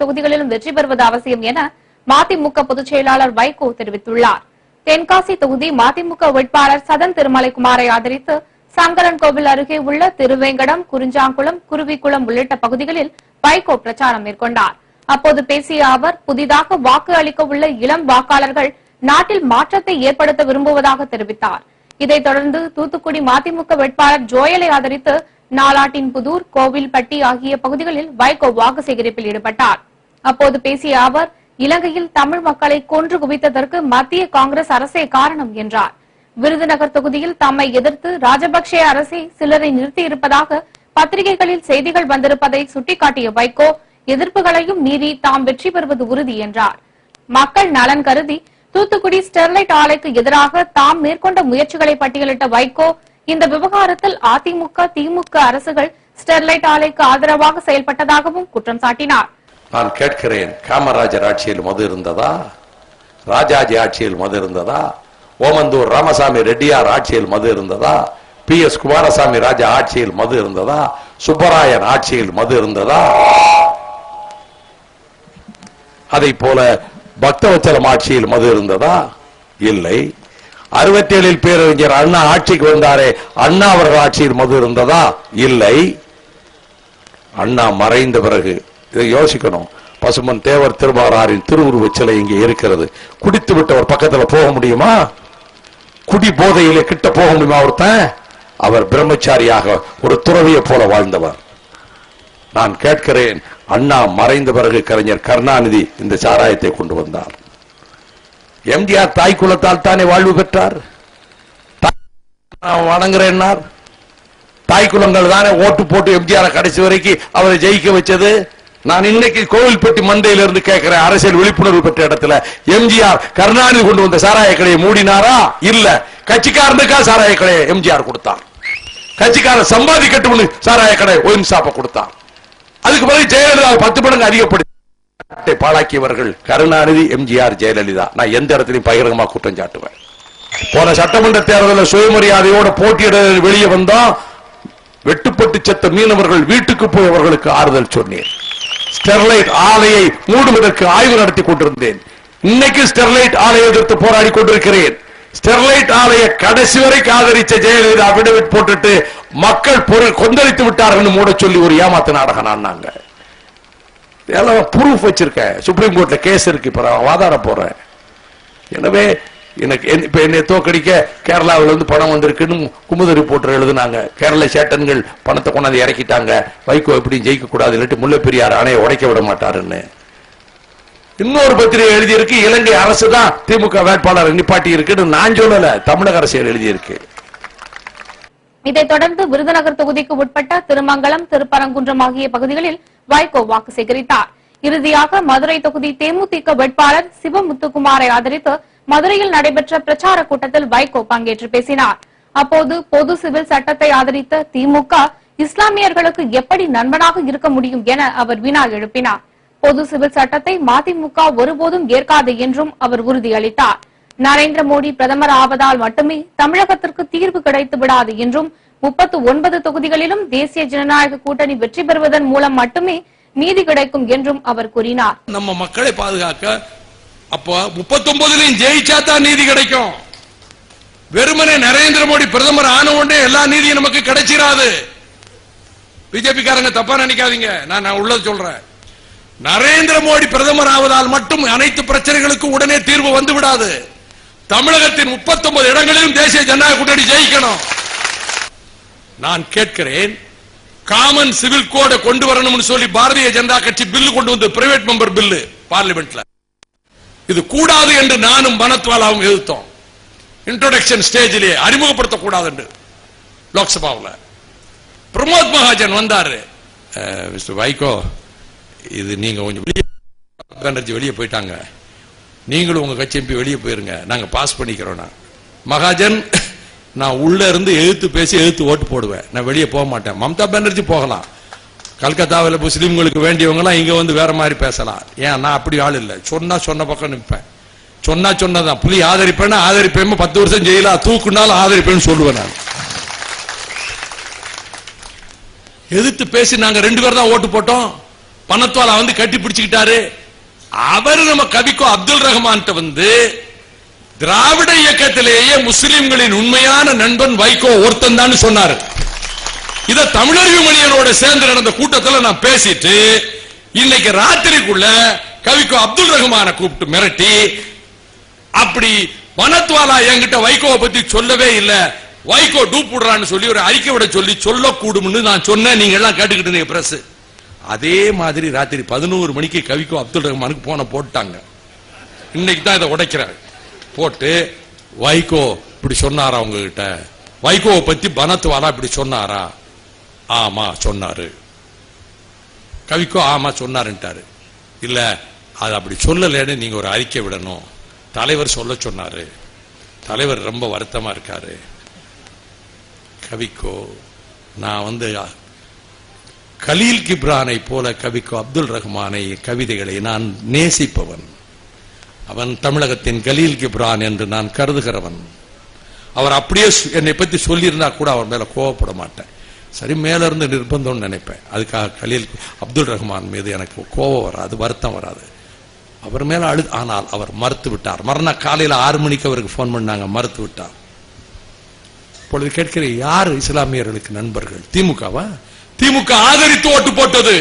தொகுதிகளிலும் வெற்றி பெறுவது அவசியம் என மதிமுக பொதுச் செயலாளர் வைகோ தெரிவித்துள்ளார். தென்காசி தொகுதி மதிமுக வேட்பாளர் சதன் திருமலைக்குமாரை ஆதரித்து சங்கரன் கோவில் அருகே உள்ள திருவேங்கடம், குறிஞ்சாங்குளம், குருவிக்குளம் உள்ளிட்ட பகுதிகளில் வைகோ பிரச்சாரம் மேற்கொண்டார். அப்போது பேசிய அவர், புதிதாக வாக்கு அளிக்க உள்ள இளம் வாக்காளர்கள் நாட்டில் மாற்றத்தை ஏற்படுத்த விரும்புவதாக தெரிவித்தார். இதைத் தொடர்ந்து தூத்துக்குடி மதிமுக வேட்பாளர் ஜோயலை ஆதரித்து நாலாட்டின்புதூர், கோவில்பட்டி ஆகிய பகுதிகளில் வைகோ வாக்கு சேகரிப்பில் ஈடுபட்டார். அப்போது பேசிய அவர், இலங்கையில் தமிழ் மக்களை கொன்று குவித்ததற்கு மத்திய காங்கிரஸ் அரசே காரணம் என்றார். விருதுநகர் தொகுதியில் தம்மை எதிர்த்து ராஜபக்சே அரசை சிலரை நிறுத்தியிருப்பதாக பத்திரிகைகளில் செய்திகள் வந்திருப்பதை சுட்டிக்காட்டிய வைகோ, எதிர்ப்புகளையும் மீறி தாம் வெற்றி பெறுவது உறுதி என்றார். மக்கள் நலன் கருதி தூத்துக்குடி ஸ்டெர்லைட் ஆலைக்கு எதிராக தாம் மேற்கொண்ட முயற்சிகளை பட்டியலிட்ட வைகோ, இந்த விவகாரத்தில் அதிமுக, திமுக அரசுகள் ஸ்டெர்லைட் ஆலைக்கு ஆதரவாக செயல்பட்டதாகவும் குற்றம் சாட்டினார். நான் கேட்கிறேன், காமராஜர் ஆட்சியில் மது இருந்ததா? ராஜாஜி ஆட்சியில் மது இருந்ததா? ஓமந்தூர் ராமசாமி ரெட்டியார் ஆட்சியில் மது இருந்ததா? PS குமாரசாமி ராஜா ஆட்சியில் மது இருந்ததா? சுப்பராயன் ஆட்சியில் மது இருந்ததா? அதை போல பக்தவச்சலம் ஆட்சியில் மது இருந்ததா? இல்லை. 67 பேரறிஞர் அண்ணா ஆட்சிக்கு வந்தாரே, அண்ணா அவர்கள் ஆட்சியில் மது இருந்ததா? இல்லை. அண்ணா மறைந்த பிறகு இதை யோசிக்கணும். பசுமன் தேவர் திருமாறாரின் திருவுருவச் சிலை இங்கே இருக்கிறது. குடித்து விட்டவர் பக்கத்தில் போக முடியுமா? குடி போதையிலே கிட்ட போக முடியுமா ஒருத்தன்? அவர் பிரம்மச்சாரியாக ஒரு துறவியை போல வாழ்ந்தவர். நான் கேட்கிறேன், அண்ணா மறைந்த பிறகு கலைஞர் கருணாநிதி இந்த சாராயத்தை கொண்டு வந்தார். எம்ஜிஆர் தாய் குலத்தால் தானே வாழ்வு பெற்றார். வணங்குறேன், தாய் குலங்கள் தானே ஓட்டு போட்டு எம்ஜிஆர் கடைசி வரைக்கும் அவரை ஜெயிக்க வச்சது. நான் இன்னைக்கு கோவில்பட்டி மண்டையில இருந்து கேட்கிறேன், அரசியல் விழிப்புணர்வு பெற்ற இடத்துல எம்ஜிஆர் கருணாநிதி கொண்டு வந்த சாராய கடையை மூடினாரா? இல்ல. கட்சிக்காரனுக்கா சாராய கடையை எம்ஜிஆர் கொடுத்தார். கட்சிக்காரன் சம்பாதிக்கட்டும் சாராய கடை ஒயின் ஷாப்பை கொடுத்தார். அதுக்கு பிறகு ஜெயலலிதா 10 மடங்கு அதிகப்படுத்தி பாழாக்கியவர்கள் கருணாநிதி, எம்ஜிஆர், ஜெயலலிதா. நான் எந்த இடத்திலையும் பகிரங்கமா குற்றம் சாட்டுவேன். போன சட்டமன்ற தேர்தலில் சுயமரியாதையோட போட்டியிட வெளியே வந்தோம். வெட்டுப்பட்டு செத்த மீனவர்கள் வீட்டுக்கு போய் அவர்களுக்கு ஆறுதல் சொன்னேன். ஸ்டெர்லைட் ஆலையை மூடுவதற்கு ஆய்வு நடத்தி கொண்டிருந்தேன். இன்னைக்கு ஸ்டெர்லைட் ஆலையை எதிர்த்து போராடி கொண்டிருக்கிறேன். ஸ்டெர்லைட் ஆலையை கடைசி வரைக்கும் ஆதரிச்ச ஜெயலலிதா அபிடவிட் போட்டுட்டு மக்கள் கொந்தளித்து விட்டார்கள் மூட சொல்லி ஒரு ஏமாத்து நாடகம் ஆனாங்க. ப்ரூஃப் வச்சிருக்கேன். சுப்ரீம் கோர்ட்ல கேஸ் இருக்கு, வாதாட போறேன். எனவே எனக்கு என்னை தோக்கடிக்க கேரளாவில் இருந்து பணம் வந்திருக்குன்னு குமுத ரிப்போர்ட்டர் எழுதுனாங்க. கேரள சேட்டன்கள் பணத்தை கொண்டாந்து இறக்கிட்டாங்க. வைகோ எப்படி ஜெயிக்க கூடாது, இல்லாட்டி முல்லை பெரியார் அணையை உடைக்க விட மாட்டாருன்னு. இன்னொரு பத்திரிகை எழுதியிருக்கு, இலங்கை அரசு தான் திமுக வேட்பாளர் நிப்பாட்டி இருக்குன்னு. நான் சொல்லல, தமிழக அரசியல் எழுதியிருக்கு. இதைத் தொடர்ந்து விருதுநகர் தொகுதிக்கு உட்பட்ட திருமங்கலம், திருப்பரங்குன்றம் ஆகிய பகுதிகளில் வைகோ வாக்கு சேகரித்தார். இறுதியாக மதுரை தொகுதி தேமுதிக வேட்பாளர் சிவமுத்துக்குமாரை ஆதரித்து மதுரையில் நடைபெற்ற பிரச்சார கூட்டத்தில் வைகோ பங்கேற்று பேசினார். அப்போது பொது சிவில் சட்டத்தை ஆதரித்த திமுக இஸ்லாமியர்களுக்கு எப்படி நண்பனாக இருக்க முடியும் என அவர் வினா எழுப்பினார். பொது சிவில் சட்டத்தை மதிமுக ஒருபோதும் ஏற்காது என்றும் அவர் உறுதியளித்தார். நரேந்திர மோடி பிரதமர் ஆவதால் மட்டுமே தமிழகத்திற்கு தீர்வு கிடைத்து விடாது என்றும் 39 தொகுதிகளிலும் தேசிய ஜனநாயக கூட்டணி வெற்றி பெறுவதன் மூலம் மட்டுமே நீதி கிடைக்கும் என்றும் அவர் கூறினார். நம்ம மக்களை பாதுகாக்க அப்போ 39 ஜெயிச்சா தான் நீதி கிடைக்கும். வெறுமனே நரேந்திர மோடி பிரதமர் ஆன உடனே எல்லா நீதியும் நமக்கு கிடைச்சிராது. பிஜேபி காரங்க தப்பா நினைக்காதீங்க, நான் உள்ளது சொல்றேன். நரேந்திர மோடி பிரதமர் ஆவதால் மட்டும் அனைத்து பிரச்சனைகளுக்கு உடனே தீர்வு வந்து விடாது. தமிழகத்தின் 39 இடங்களிலும் தேசிய ஜனநாயக கூட்டணி ஜெயிக்கணும். நான் கேட்கிறேன், காமன் சிவில் கோடை கொண்டு வரணும்னு சொல்லி பாரதிய ஜனதா கட்சி பில் கொண்டு வந்து பிரைவேட் மெம்பர் பில் பார்லிமெண்ட்ல இது கூடாது என்று நானும் பனத்வாலாவும் எதிர்த்தோம். இன்ட்ரோடக்ஷன் ஸ்டேஜிலே அறிமுகப்படுத்தக்கூடாது என்று லோக்சபாவில் பிரமோத் மகாஜன் வந்தாரு. மிஸ்டர் வைகோ, இது நீங்க கொஞ்சம் பானர்ஜி வெளியே போயிட்டாங்க, நீங்களும் உங்க கட்சி எம்பி வெளியே போயிருங்க, நாங்க பாஸ் பண்ணிக்கிறோம். மகாஜன், நான் உள்ள இருந்து எழுத்து பேசி எழுத்து ஓட்டு போடுவேன், நான் வெளியே போக மாட்டேன். மம்தா பானர்ஜி போகலாம், கல்கத்தாவில் முஸ்லீம்களுக்கு வேண்டியவங்க இங்க வந்து வேற மாதிரி பேசலாம். ஏன், நான் அப்படி ஆள் இல்லை. சொன்னா சொன்ன பக்கம் நிற்பேன். சொன்னதான் புலி ஆதரிப்பேன், ஆதரிப்பேன். 10 வருஷம் ஜெயிலா தூக்குனாலும் ஆதரிப்பேன்னு சொல்லுவேன். நான் எதிர்த்து பேசி நாங்க 2 பேர் தான் ஓட்டு போட்டோம். பணத்வாலா வந்து கட்டி பிடிச்சுக்கிட்டாரு. அவர் நம்ம கவிக்கோ அப்துல் ரஹ்மான் வந்து திராவிட இயக்கத்திலேயே முஸ்லிம்களின் உண்மையான நண்பன் வைகோ ஒருத்தன் தான் சொன்னாரு. இத தமிழறிவு மணியனோட சேர்ந்து நடந்த கூட்டத்தில் நான் பேசிட்டு இன்னைக்கு ராத்திரிக்குள்ள கவிக்கோ அப்துல் ரஹ்மான கூப்பிட்டு மிரட்டி, அப்படி பணத்வாலா என்கிட்ட வைகோவை பத்தி சொல்லவே இல்ல, வைகோ டூப் போடுறான்னு சொல்லி ஒரு அறிக்கை விட சொல்லி சொல்லக்கூடும்னு நான் சொன்னேன். நீங்க எல்லாம் கேட்டுக்கிட்டு பிரஸ். அதே மாதிரி ராத்திரி 11 மணிக்கு கவிக்கோ அப்துல் ரஹ்மானுக்கு போன போட்டாங்க. இன்னைக்கு தான் இதை உடைக்கிறார். போட்டு வைகோ இப்படி சொன்னாரா உங்ககிட்ட, வைகோவை பத்தி பணத்வாலா இப்படி சொன்னாரா? ஆமா சொன்னாரு. கவிக்கோ ஆமா சொன்னாருன்ட்டாரு. இல்ல அது அப்படி சொல்லலன்னு நீங்க ஒரு அறிக்கை விடணும், தலைவர் சொல்ல சொன்னாரு, தலைவர் ரொம்ப வருத்தமா இருக்காரு. கவிக்கோ நான் கலீல் கிப்ரானை போல கவிக்கோ அப்துல் ரஹ்மானை கவிதைகளை நான் நேசிப்பவன். அவன் தமிழகத்தின் கலீல் கிப்ரான் என்று நான் கருதுகிறவன். அவர் அப்படியே என்னை பத்தி சொல்லியிருந்தா கூட அவர் மேல கோவப்பட மாட்டேன். சரி, மேல இருந்து நிர்பந்தம் நினைப்பேன். அதுக்காக கலீல் அப்துல் ரஹ்மான் மீது எனக்கு கோபம் வராது, வருத்தம் வராது. அவர் மேல ஆனால் அவர் மறுத்து விட்டார். மறுநாள் காலையில 6 மணிக்கு அவருக்கு போன் பண்ணாங்க, மறுத்து விட்டார். இப்பொழுது கேட்கிற யார் இஸ்லாமியர்களுக்கு நண்பர்கள்? திமுகவா? திமுக ஆதரித்து ஓட்டு போட்டது,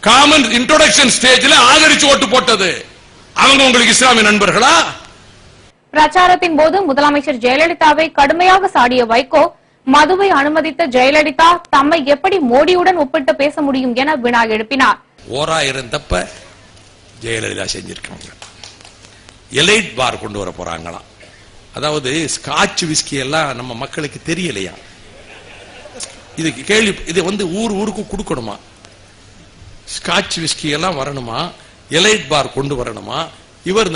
காமன் இன்ட்ரோடக்ஷன் ஸ்டேஜில் ஆதரித்து ஓட்டு போட்டது. அவங்க உங்களுக்கு இஸ்லாமிய நண்பர்களா? பிரச்சாரத்தின் போது முதலமைச்சர் ஜெயலலிதாவை கடுமையாக சாடிய வைகோ, மதுவை அனுமதித்த ஜெயலலிதா தம்மை எப்படி மோடியுடன் ஒப்பிட்டு பேச முடியும் என வினா எழுப்பினார். ஓரா இருந்தப்ப ஜெயலலிதா செஞ்சிருக்காங்க. எலைட் பார் கொண்டு வர போறாங்களாம். அதாவது ஸ்காட்ச் விஸ்கி எல்லாம் நம்ம மக்களுக்கு தெரியலையா? இது கேள்வி. இது ஊருக்கு கொடுக்கணுமா? ஸ்காட்ச் விஸ்கி எல்லாம் வரணுமா? எலைட் பார் கொண்டு வரணுமா? இவர்